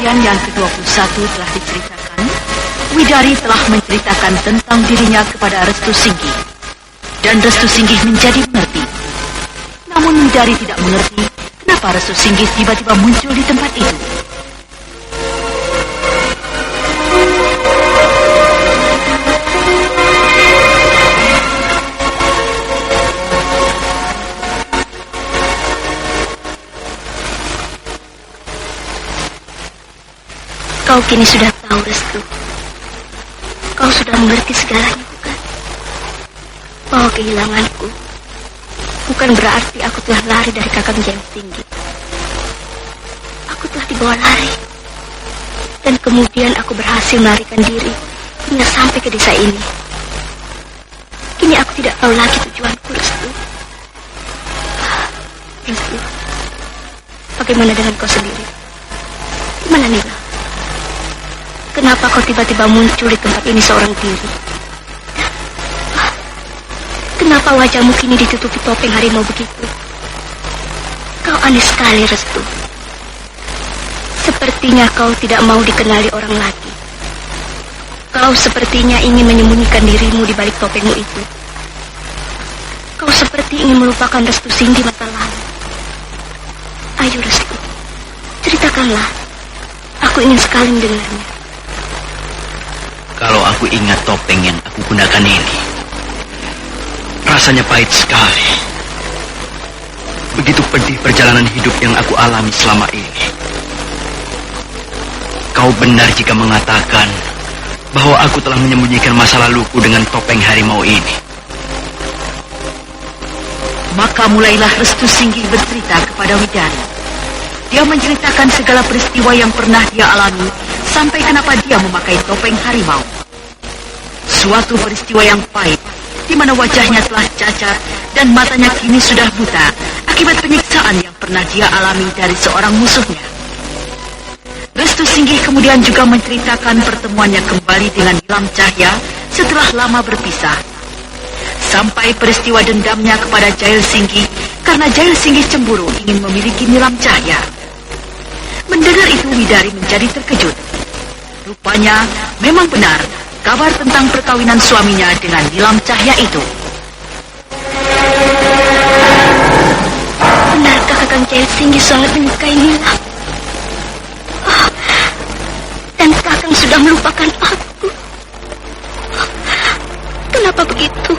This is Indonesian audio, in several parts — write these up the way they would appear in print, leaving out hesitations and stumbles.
bagian yang ke-21 telah diceritakan, Widari telah menceritakan tentang dirinya kepada Restu Singgih. Dan Restu Singgih menjadi mengerti. Namun Widari tidak mengerti kenapa Restu Singgih tiba-tiba muncul di tempat itu. Kau kini sudah tahu, Restu. Kau sudah mengerti segalanya, bukan? Bahwa kehilanganku bukan berarti aku telah lari dari Kakang Jaya Singgih. Aku telah dibawa lari. Dan kemudian aku berhasil melarikan diri hingga sampai ke desa ini. Kini aku tidak tahu lagi tujuanku, Restu. Restu, bagaimana dengan kau sendiri? Di mana Nila? Kenapa kau tiba-tiba muncul di tempat ini seorang diri? Kenapa wajahmu kini ditutupi topeng harimau begitu? Kau aneh sekali, Restu. Sepertinya kau tidak mau dikenali orang lagi. Kau sepertinya ingin menyembunyikan dirimu di balik topengmu itu. Kau seperti ingin melupakan Restu Singgih masa lalu. Ayo, Restu, ceritakanlah. Aku ingin sekali mendengarnya. Kalau aku ingat topeng yang aku gunakan ini, rasanya pahit sekali. Begitu pedih perjalanan hidup yang aku alami selama ini. Kau benar jika mengatakan bahwa aku telah menyembunyikan masa laluku dengan topeng harimau ini. Maka mulailah Restu Singgih bercerita kepada Widari. Dia menceritakan segala peristiwa yang pernah dia alami, sampai kenapa dia memakai topeng harimau. Suatu peristiwa yang pahit, di mana wajahnya telah cacat dan matanya kini sudah buta akibat penyiksaan yang pernah dia alami dari seorang musuhnya. Restu Singgih kemudian juga menceritakan pertemuannya kembali dengan Nilam Cahya setelah lama berpisah. Sampai peristiwa dendamnya kepada Jail Singgih karena Jail Singgih cemburu ingin memiliki Nilam Cahya. Mendengar itu Widari menjadi terkejut. Rupanya memang benar kabar tentang perkawinan suaminya dengan Nilam Cahya itu. Benarkah Kakang Jaya Singgih sangat menyukai Nilam? Dan Kakang sudah melupakan aku. Kenapa begitu?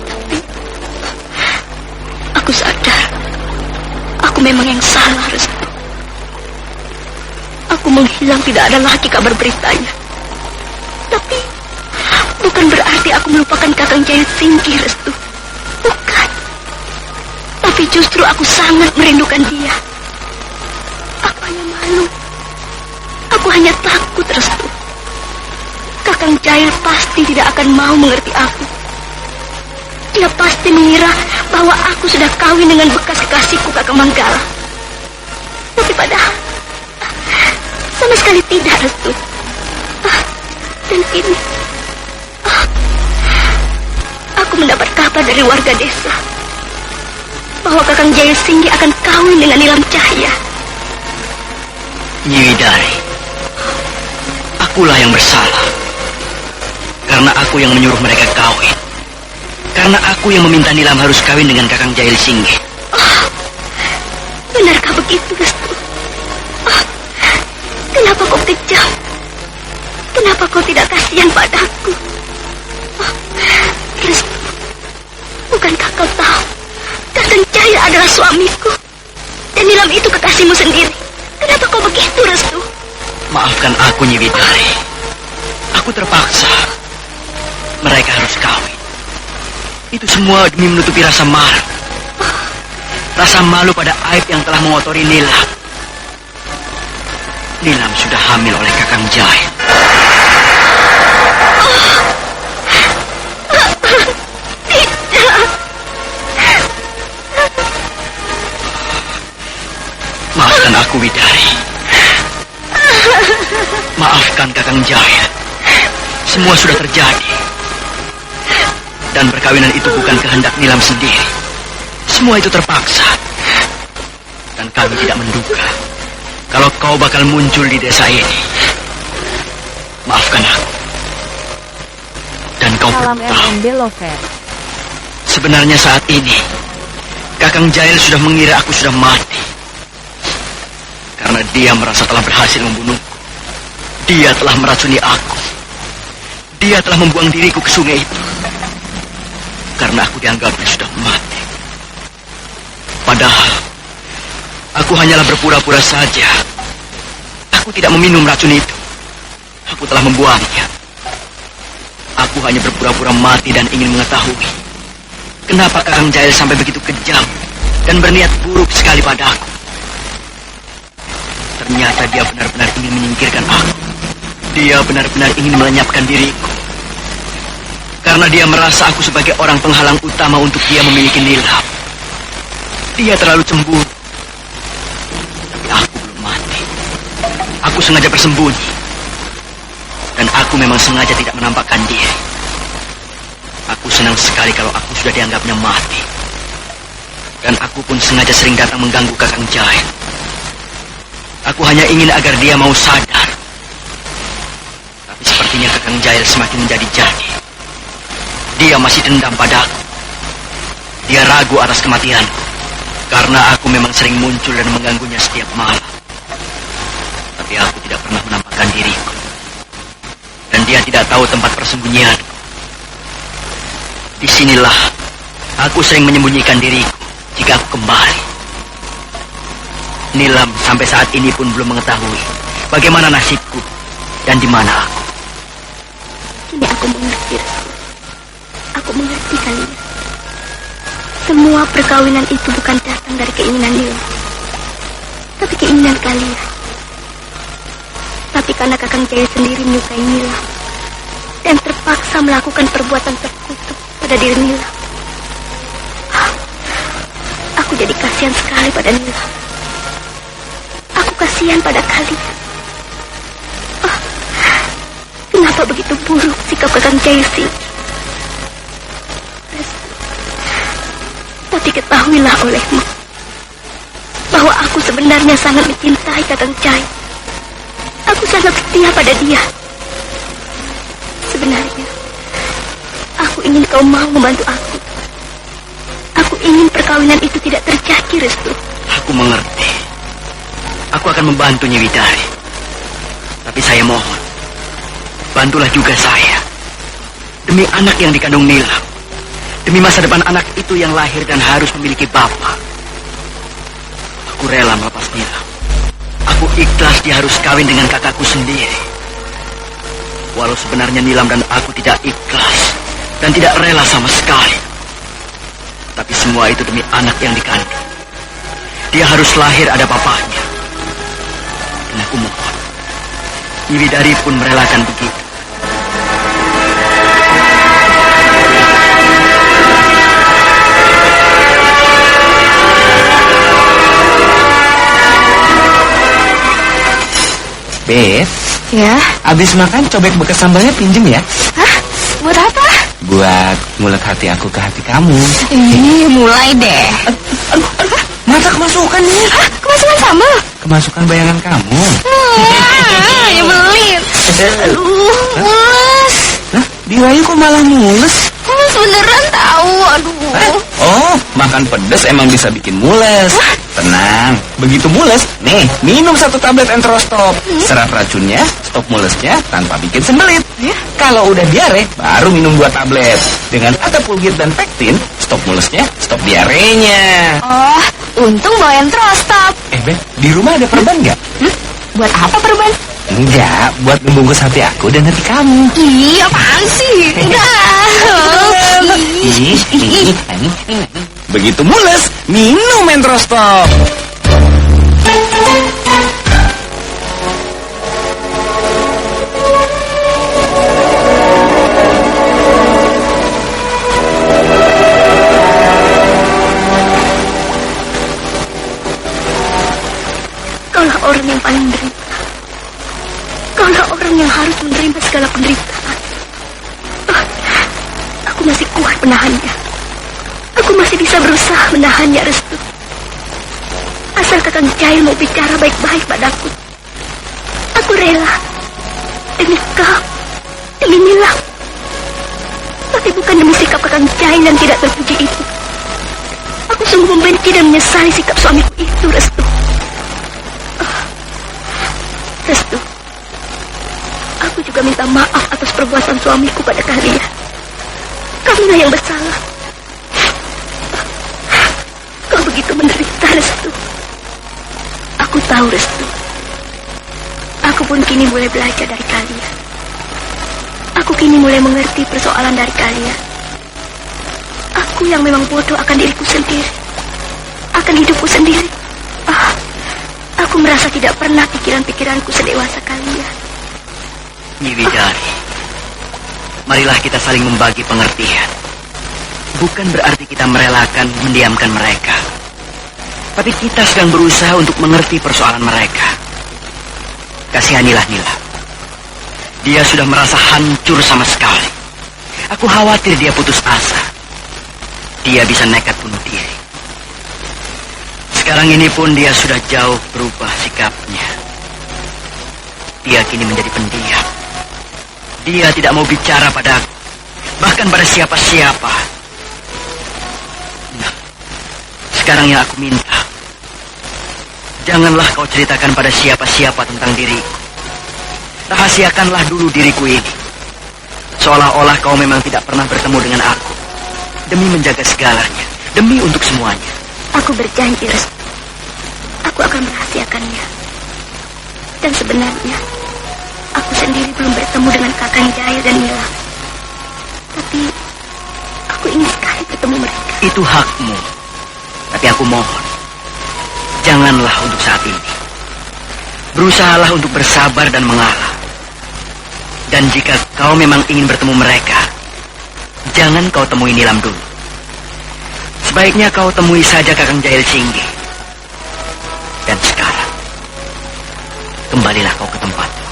Tapi aku sadar aku memang yang salah, Restu. Aku menghilang, tidak ada lagi kabar beritanya. Tapi bukan berarti aku melupakan Kakang Jaya Singgih, Restu. Bukan. Tapi justru aku sangat merindukan dia. Aku hanya malu. Aku hanya takut, Restu. Kakang Jaya pasti tidak akan mau mengerti aku. Dia pasti mengira bahwa aku sudah kawin dengan bekas kekasihku Kakang Manggala. Tapi padahal sama sekali tidak, Restu. Dan kini aku mendapat kabar dari warga desa bahwa Kakang Jaya Singgih akan kawin dengan Nilam Cahya. Nyi Widari, akulah yang bersalah. Karena aku yang menyuruh mereka kawin. Karena aku yang meminta Nilam harus kawin dengan Kakang Jaya Singgih. Benarkah begitu, Restu? Kenapa kau kejam? Kenapa kau tidak kasihan padaku? Restu, bukankah kau tahu Kakang Jaya adalah suamiku dan Nilam itu kekasihmu sendiri? Kenapa kau begitu, Restu? Maafkan aku, Nyi Widari. Aku terpaksa. Mereka harus kawin. Itu semua demi menutupi rasa malu. Rasa malu pada aib yang telah mengotori Nilam. Nilam sudah hamil oleh Kakang Jaya. Tidak. Maafkan aku, Widari. Maafkan Kakang Jaya. Semua sudah terjadi. Dan perkawinan itu bukan kehendak Nilam sendiri. Semua itu terpaksa. Dan kami tidak menduga kalau kau bakal muncul di desa ini. Maafkan aku. Dan kau Salam perlu tahu, MNB Lover. sebenarnya saat ini Kakang Jail sudah mengira aku sudah mati. Karena dia merasa telah berhasil membunuhku. Dia telah meracuni aku. Dia telah membuang diriku ke sungai itu. Karena aku dianggapnya sudah mati. Padahal aku hanyalah berpura-pura saja. Aku tidak meminum racun itu. Aku telah membuangnya. Aku hanya berpura-pura mati dan ingin mengetahui kenapa Kakang Jail sampai begitu kejam dan berniat buruk sekali padaku. Ternyata dia benar-benar ingin menyingkirkan aku. Dia benar-benar ingin melenyapkan diriku. Karena dia merasa aku sebagai orang penghalang utama untuk dia memiliki Nilam. Dia terlalu cemburu. Tapi aku belum mati. Aku sengaja bersembunyi. Dan aku memang sengaja tidak menampakkan diri. Aku senang sekali kalau aku sudah dianggapnya mati. Dan aku pun sengaja sering datang mengganggu Kakang Jail. Aku hanya ingin agar dia mau sadar. Tapi sepertinya Kakang Jail semakin menjadi-jadi. Dia masih dendam padaku. Dia ragu atas kematianku. Karena aku memang sering muncul dan mengganggunya setiap malam. Tapi aku tidak pernah menampakkan diriku. Dan dia tidak tahu tempat persembunyianku. Disinilah aku sering menyembunyikan diriku jika aku kembali. Nilam sampai saat ini pun belum mengetahui bagaimana nasibku dan di mana aku. Kini aku mengerti, Restu. Aku mengerti kalian. Semua perkawinan itu bukan datang dari keinginan Nilam, tapi keinginan kalian. Tapi karena Kakang Jaya sendiri menyukai Nilam dan terpaksa melakukan perbuatan terkutuk pada diri Nilam. Aku jadi kasihan sekali pada Nilam. Aku kasihan pada kalian. Kenapa begitu buruk sikap Kakang Jaya sih? Tapi ketahuilah olehmu bahwa aku sebenarnya sangat mencintai Kakang Jaya. Aku sangat setia pada dia. Sebenarnya aku ingin kau mau membantu aku. Aku ingin perkawinan itu tidak terjadi, Restu. Aku mengerti. Aku akan membantu Nyi Widari. Tapi saya mohon, bantulah juga saya. Demi anak yang dikandung Nilam. Demi masa depan anak itu yang lahir dan harus memiliki bapak. Aku rela melepas Nilam. Aku ikhlas dia harus kawin dengan kakakku sendiri. Walau sebenarnya Nilam dan aku tidak ikhlas dan tidak rela sama sekali. Tapi semua itu demi anak yang dikandung. Dia harus lahir ada bapaknya. Dan aku mohon, Nyi Widari pun merelakan begitu. Beb, Ya? abis makan cobek bekas sambalnya pinjem ya. Hah? Buat apa? Buat ngulek hati aku ke hati kamu. Ini mulai deh. Mata kemasukan nih. Hah? Kemasukan sambal? Kemasukan bayangan kamu. Ya belit. Aduh, mules. Hah? Diwayu kok malah mules? Mules beneran tahu. Aduh. Oh, makan pedas emang bisa bikin mules. Tenang, begitu mules, nih minum 1 tablet Enterostop. Serap racunnya, stop mulesnya tanpa bikin sembelit. Kalau udah diare, baru minum 2 tablet. Dengan Atapulgit dan Pektin, stop mulesnya, stop diarenya. Oh, untung bawa Enterostop. Beb, di rumah ada perban nggak? Buat apa perban? Enggak, buat membungkus hati aku dan hati kamu. Ih, apaan sih? Udah. Begitu mules, minum Enterostop. Kaulah orang yang paling menderita. Kaulah orang yang harus menerima segala penderitaan. Aku masih kuat menahannya. Aku masih bisa berusaha menahannya, Restu. Asal Kakang Jahil mau bicara baik-baik padaku, aku rela. Demi kau, demi Nilam. Tapi bukan demi sikap Kakang Jahil yang tidak terpuji itu. Aku sungguh membenci dan menyesali sikap suamiku itu, Restu. Restu, aku juga minta maaf atas perbuatan suamiku pada kalian. Kamilah yang bersalah. Kau begitu menderita, Restu. Aku tahu, Restu. Aku pun kini mulai belajar dari kalian. Aku kini mulai mengerti persoalan dari kalian. Aku yang memang bodoh akan diriku sendiri, akan hidupku sendiri. Aku merasa tidak pernah pikiran-pikiranku sedewasa kalian. Nyi Widari, marilah kita saling membagi pengertian. Bukan berarti kita merelakan mendiamkan mereka, tapi kita sedang berusaha untuk mengerti persoalan mereka. Kasihanilah Nila. Dia sudah merasa hancur sama sekali. Aku khawatir dia putus asa. Dia bisa nekat bunuh diri. Sekarang ini pun dia sudah jauh berubah sikapnya. Dia kini menjadi pendiam. Dia tidak mau bicara padaku, bahkan pada siapa-siapa. Nah, sekarang yang aku minta, janganlah kau ceritakan pada siapa-siapa tentang diriku. Rahasiakanlah dulu diriku ini, seolah-olah kau memang tidak pernah bertemu dengan aku. Demi menjaga segalanya, demi untuk semuanya. Aku berjanji, Restu. Aku akan merahasiakannya. Dan sebenarnya, aku sendiri belum bertemu dengan Kakang Jahil dan Nila. Tapi, aku ingin sekali bertemu mereka. Itu hakmu. Tapi aku mohon, janganlah untuk saat ini. Berusahalah untuk bersabar dan mengalah. Dan jika kau memang ingin bertemu mereka, jangan kau temui Nilam dulu. Sebaiknya kau temui saja Kakang Jahil Singgi. Dan sekarang, kembalilah kau ke tempatmu.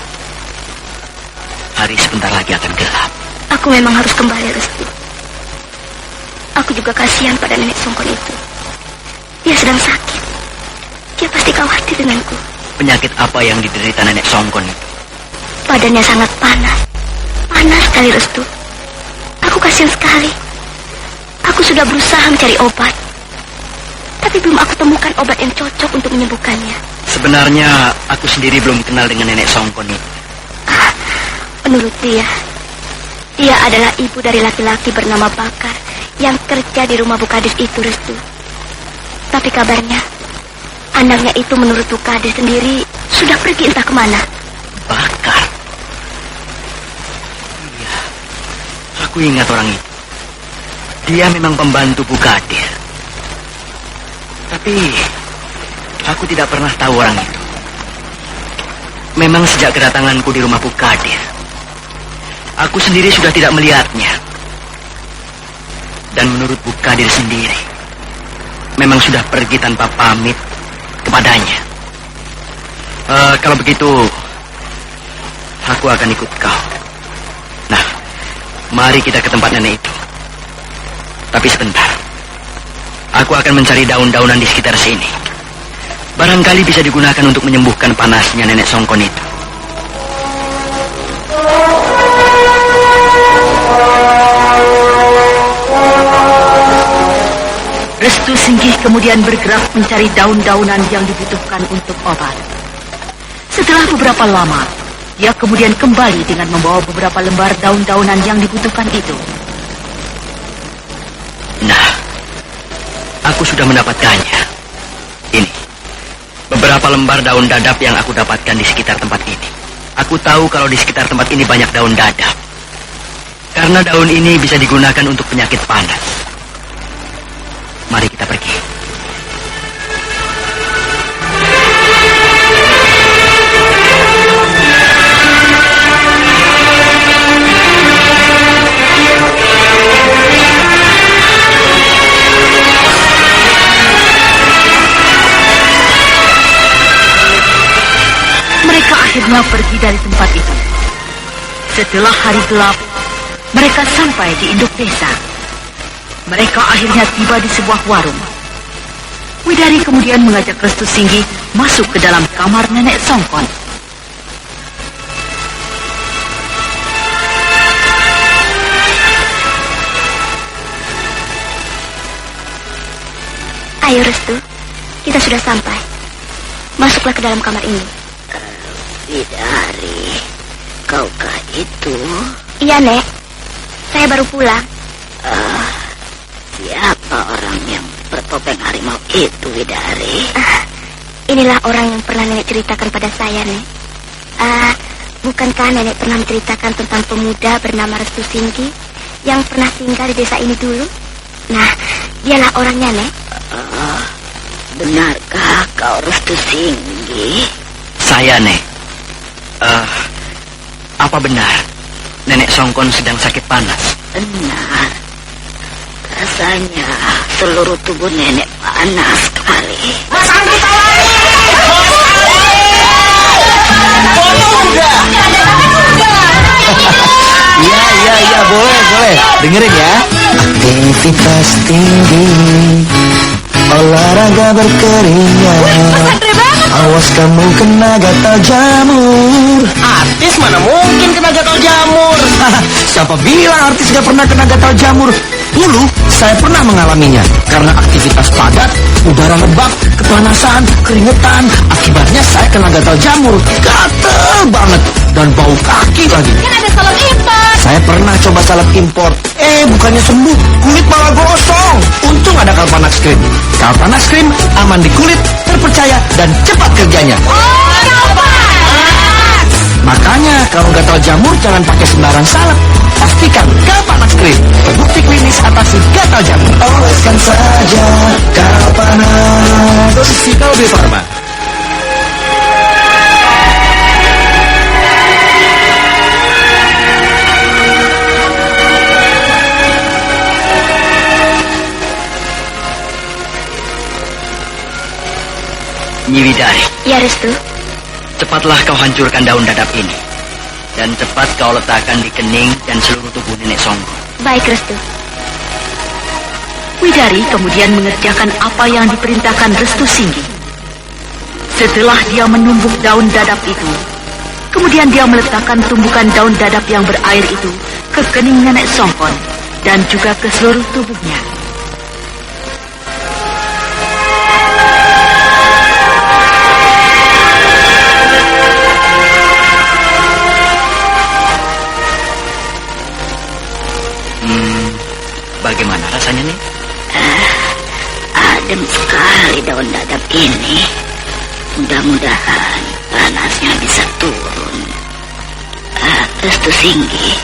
Hari sebentar lagi akan gelap. Aku memang harus kembali, Restu. Aku juga kasihan pada nenek Songkon itu. Dia sedang sakit. Dia pasti khawatir denganku. Penyakit apa yang diderita nenek Songkon itu? Badannya sangat panas. Panas sekali, Restu. Aku kasihan sekali. Aku sudah berusaha mencari obat, tapi belum aku temukan obat yang cocok untuk menyembuhkannya. Sebenarnya aku sendiri belum kenal dengan nenek Songkon itu. Menurut dia adalah ibu dari laki-laki bernama Bakar yang kerja di rumah Bukades itu, Restu. Tapi kabarnya, anaknya itu menurut Bukades sendiri sudah pergi entah kemana. Bakar? Iya, aku ingat orang itu. Dia memang pembantu Bukadir. Tapi aku tidak pernah tahu orang itu. Memang sejak kedatanganku di rumah Bukadir, aku sendiri sudah tidak melihatnya. Dan menurut Bukadir sendiri, memang sudah pergi tanpa pamit kepadanya. Kalau begitu, aku akan ikut kau. Nah, mari kita ke tempat nenek itu. Tapi sebentar, aku akan mencari daun-daunan di sekitar sini. Barangkali bisa digunakan untuk menyembuhkan panasnya nenek Songkon itu. Restu Singgih kemudian bergerak mencari daun-daunan yang dibutuhkan untuk obat. Setelah beberapa lama, dia kemudian kembali dengan membawa beberapa lembar daun-daunan yang dibutuhkan itu. Nah, aku sudah mendapatkannya. Ini, beberapa lembar daun dadap yang aku dapatkan di sekitar tempat ini. Aku tahu kalau di sekitar tempat ini banyak daun dadap. Karena daun ini bisa digunakan untuk penyakit panas. Mari kita pergi. Mereka akhirnya pergi dari tempat itu. Setelah hari gelap, mereka sampai di induk desa. Mereka akhirnya tiba di sebuah warung. Widari kemudian mengajak Restu Singgi masuk ke dalam kamar Nenek Songkon. Ayo Restu, kita sudah sampai. Masuklah ke dalam kamar ini. Widari, kaukah itu? Iya, Nek. Saya baru pulang. Siapa orang yang bertopeng harimau itu, Widari? Inilah orang yang pernah Nenek ceritakan pada saya, Nek. Bukankah Nenek pernah menceritakan tentang pemuda bernama Restu Singgi yang pernah tinggal di desa ini dulu? Nah, dialah orangnya, Nek. Benarkah kau Restu Singgi? Saya, Nek. Apa benar Nenek Songkon sedang sakit panas? Benar. Rasanya seluruh tubuh nenek panas sekali. Mas Andi tolong! Iya, boleh. Dengerin ya. Aktivitas tinggi, olahraga berkeringat. Awas kamu kena gatal jamur. Artis mana mungkin kena gatal jamur? Siapa bilang artis gak pernah kena gatal jamur? Dulu saya pernah mengalaminya karena aktivitas padat, udara lembab, kepanasan, keringetan. Akibatnya saya kena gatal jamur, gatel banget dan bau kaki lagi. Kan ada salep impor. Saya pernah coba salep impor. Bukannya sembuh, kulit malah gosong. Untung ada Kalpanax Cream. Kalpanax Cream aman di kulit, terpercaya dan cepat kerjanya. Makanya kalau gatal jamur jangan pakai sembarang salep. Pastikan Kalpanax Cream terbukti klinis atasi gatal jamur. Oleskan saja Kalpanax. Dosis Kalbe Farma. Nyi Widari, Ya, Restu. cepatlah kau hancurkan daun dadap ini. Dan cepat kau letakkan di kening dan seluruh tubuh Nenek Songkon. Baik, Restu. Widari kemudian mengerjakan apa yang diperintahkan Restu Singgi. Setelah dia menumbuk daun dadap itu, kemudian dia meletakkan tumbukan daun dadap yang berair itu ke kening Nenek Songkon dan juga ke seluruh tubuhnya. Bagaimana rasanya, nih? Adem sekali daun dadap ini. Mudah-mudahan panasnya bisa turun. Restu Singgi,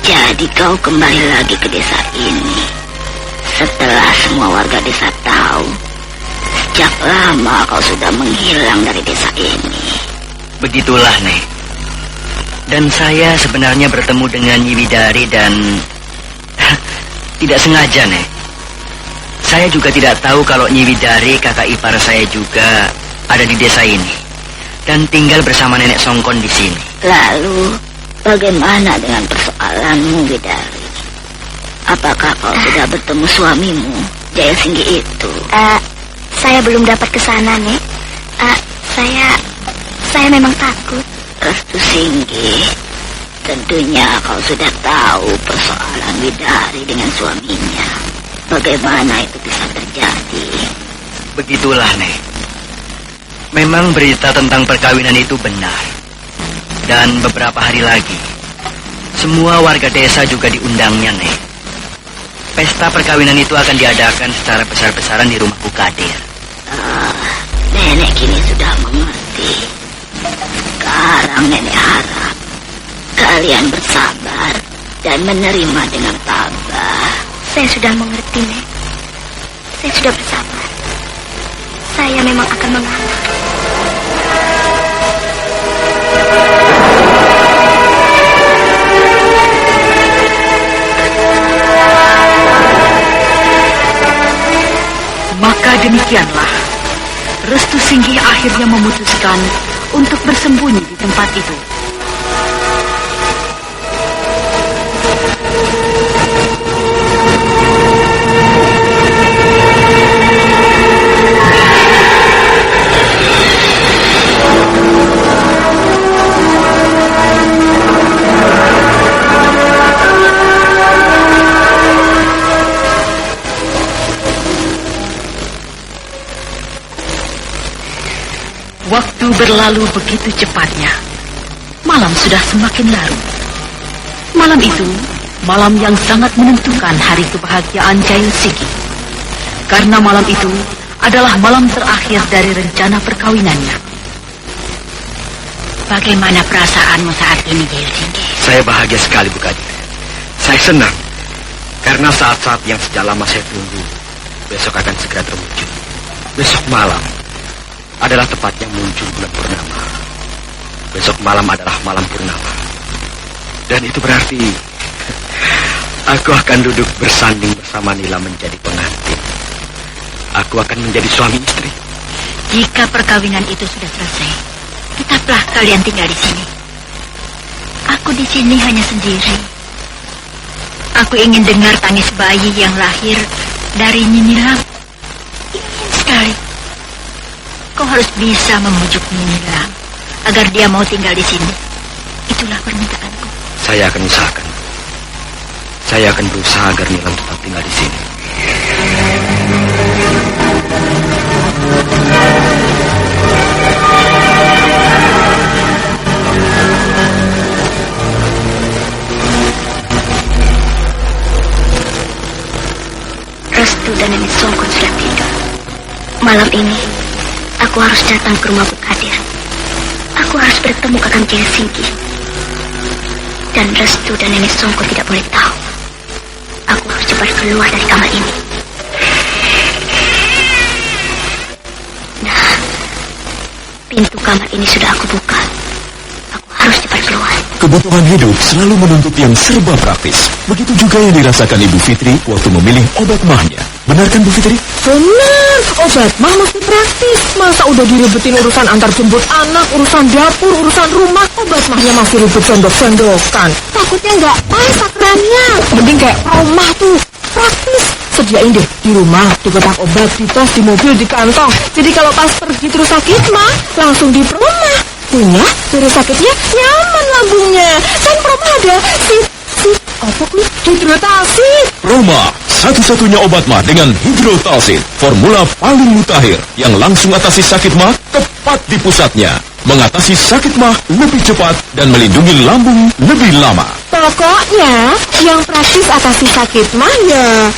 jadi kau kembali lagi ke desa ini setelah semua warga desa tahu sejak lama kau sudah menghilang dari desa ini. Begitulah, Nek. Dan saya sebenarnya bertemu dengan Nyi Widari dan tidak sengaja, Nek. Saya juga tidak tahu kalau Nyi Widari, kakak ipar saya juga ada di desa ini dan tinggal bersama Nenek Songkon di sini. Lalu, bagaimana dengan persoalanmu, Widari? Apakah kau sudah bertemu suamimu, Jaya Singgi itu? Saya belum dapat ke sana, Nek. Saya memang takut. Restu Singgi, tentunya kau sudah tahu persoalan Widari dengan suaminya. Bagaimana itu bisa terjadi? Begitulah, Nek. Memang berita tentang perkawinan itu benar. Dan beberapa hari lagi, semua warga desa juga diundangnya, Nek. Pesta perkawinan itu akan diadakan secara besar-besaran di rumah Bukadir. Nenek kini sudah mengerti. Sekarang nenek harap kalian bersabar dan menerima dengan tabah. Saya sudah mengerti, Nek. Saya sudah bersabar. Saya memang akan mengalah. Maka demikianlah, Restu Singgi akhirnya memutuskan untuk bersembunyi di tempat itu. Waktu berlalu begitu cepatnya. Malam sudah semakin larut. Malam itu, malam yang sangat menentukan hari kebahagiaan Jail Sigi. Karena malam itu adalah malam terakhir dari rencana perkawinannya. Bagaimana perasaanmu saat ini, Jail Singgi? Saya bahagia sekali, Bu Kadi. Saya senang. Karena saat-saat yang sejak lama saya tunggu, besok akan segera terwujud. Besok malam adalah tepatnya muncul bulan purnama. Besok malam adalah malam purnama. Dan itu berarti aku akan duduk bersanding bersama Nila menjadi pengantin. Aku akan menjadi suami istri. Jika perkawinan itu sudah selesai, tetaplah kalian tinggal di sini. Aku di sini hanya sendiri. Aku ingin dengar tangis bayi yang lahir dari Nyi Nilam. Ingin sekali. Kau harus bisa memujuk Nyi Nilam agar dia mau tinggal di sini. Itulah permintaanku. Saya akan usahakan. Saya akan berusaha agar Nilam tetap tinggal di sini. Restu dan Nenek Songkun sudah tidur. Malam ini, aku harus datang ke rumah Bu Kadir. Aku harus bertemu Kakang Jail Singgi. Dan Restu dan Nenek Songkun tidak boleh tahu. Aku harus cepat keluar dari kamar ini. Nah, pintu kamar ini sudah aku buka. Aku harus cepat keluar. Kebutuhan hidup selalu menuntut yang serba praktis. Begitu juga yang dirasakan Ibu Fitri waktu memilih obat mahnya. Benar kan Bu Fitri? Benar, obat mah mesti praktis. Masa udah diribetin urusan antar jemput anak, urusan dapur, urusan rumah, obat mahnya masih ribet sendok-sendokan. Takutnya nggak pas akrannya. Mending kayak rumah tuh, praktis. Sediain deh di rumah, di kotak obat, di tas, di mobil, di kantong. Jadi kalau pas pergi terus sakit mah, langsung di rumah. Punya, terus sakitnya nyaman lambungnya. Kan Proma ada apa nih? Hidrotalsin. Roma, satu-satunya obat mah dengan hidrotalsin. Formula paling mutakhir yang langsung atasi sakit mah tepat di pusatnya. Mengatasi sakit mah lebih cepat dan melindungi lambung lebih lama. Pokoknya yang praktis atasi sakit mah ya